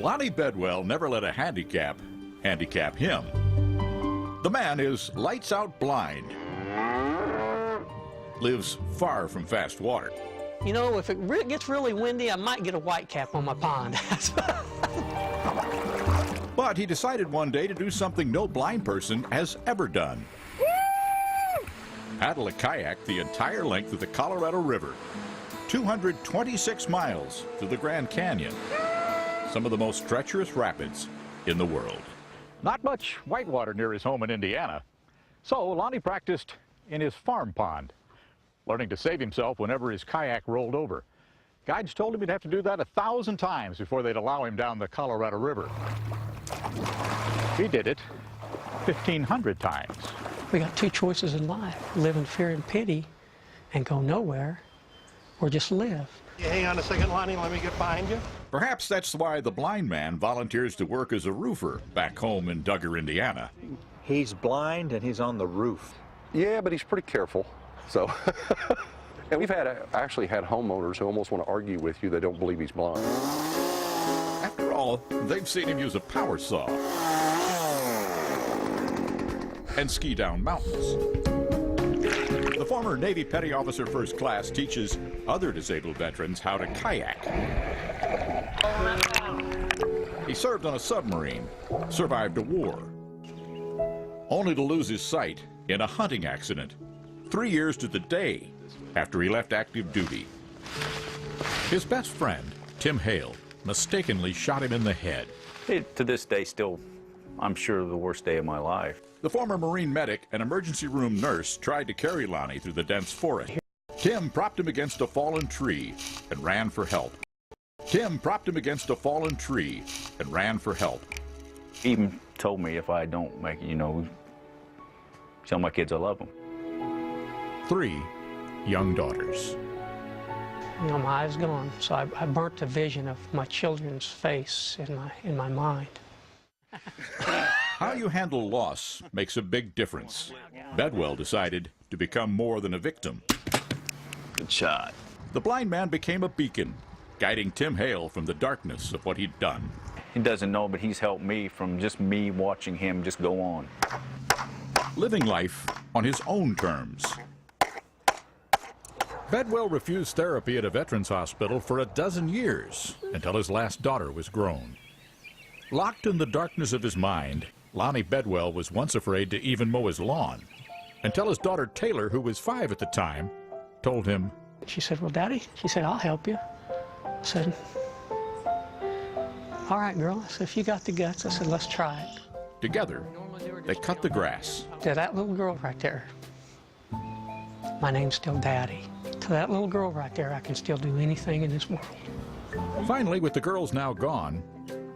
Lonny Fedwell never let a handicap him. The man is lights out blind, lives far from fast water. You know, if it gets really windy, I might get a white cap on my pond. But he decided one day to do something no blind person has ever done. Paddle a kayak the entire length of the Colorado River, 226 miles through the Grand Canyon, some of the most treacherous rapids in the world. Not much whitewater near his home in Indiana, so Lonny practiced in his farm pond, learning to save himself whenever his kayak rolled over. Guides told him he'd have to do that 1,000 times before they'd allow him down the Colorado River. He did it 1,500 times. We got two choices in life: live in fear and pity and go nowhere, or just live. You hang on a second, Lonny, let me get behind you. Perhaps that's why the blind man volunteers to work as a roofer back home in Duggar, Indiana. He's blind and he's on the roof. Yeah, but he's pretty careful. So, and we've actually had homeowners who almost want to argue with you. They don't believe he's blind. After all, they've seen him use a power saw and ski down mountains. The former Navy Petty Officer First Class teaches other disabled veterans how to kayak. He served on a submarine, survived a war, only to lose his sight in a hunting accident 3 years to the day after he left active duty. His best friend, Tim Hale, mistakenly shot him in the head. To this day, still, I'm sure, the worst day of my life. The former Marine medic and emergency room nurse tried to carry Lonny through the dense forest. Tim propped him against a fallen tree and ran for help. Tim propped him against a fallen tree and ran for help. He even told me if I don't make it, tell my kids I love them. 3 young daughters. My eyes gone, so I burnt the vision of my children's face in my mind. How you handle loss makes a big difference. Fedwell decided to become more than a victim. Good shot. The blind man became a beacon, guiding Tim Hale from the darkness of what he'd done. He doesn't know, but he's helped me from just me watching him just go on. Living life on his own terms. Fedwell refused therapy at a veterans hospital for a dozen years until his last daughter was grown. Locked in the darkness of his mind, Lonny Fedwell was once afraid to even mow his lawn, until his daughter Taylor, who was 5 at the time, told him. She said, "Well, Daddy," she said, "I'll help you." I said, "All right, girl." I said, "If you got the guts," I said, "let's try it." Together, they cut the grass. To that little girl right there, my name's still Daddy. To that little girl right there, I can still do anything in this world. Finally, with the girls now gone,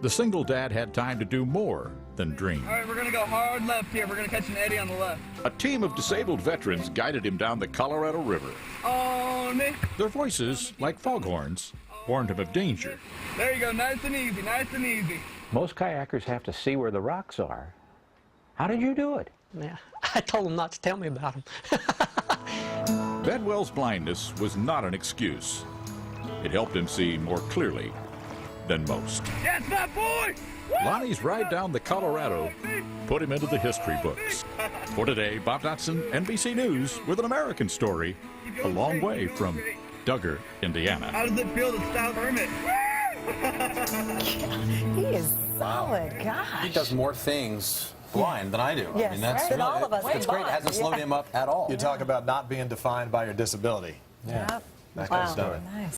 the single dad had time to do more than dream. All right, we're going to go hard left here. We're going to catch an eddy on the left. A team of disabled veterans guided him down the Colorado River. On me. Their voices, like foghorns, warned him of danger. There you go, nice and easy, nice and easy. Most kayakers have to see where the rocks are. How did you do it? Yeah, I told them not to tell me about them. Fedwell's blindness was not an excuse. It helped him see more clearly than most. Yes, that boy! Lonny's ride down the Colorado put him into the history books. For today, Bob Dotson, NBC News, with an American story, a long way from Duggar, Indiana. How does it feel to stop Hermit? He is solid, gosh. He does more things blind than I do. Yes, I mean, that's right? really, All of us it's great. It hasn't slowed him up at all. You talk about not being defined by your disability. Yeah. That kind of stuff. Nice.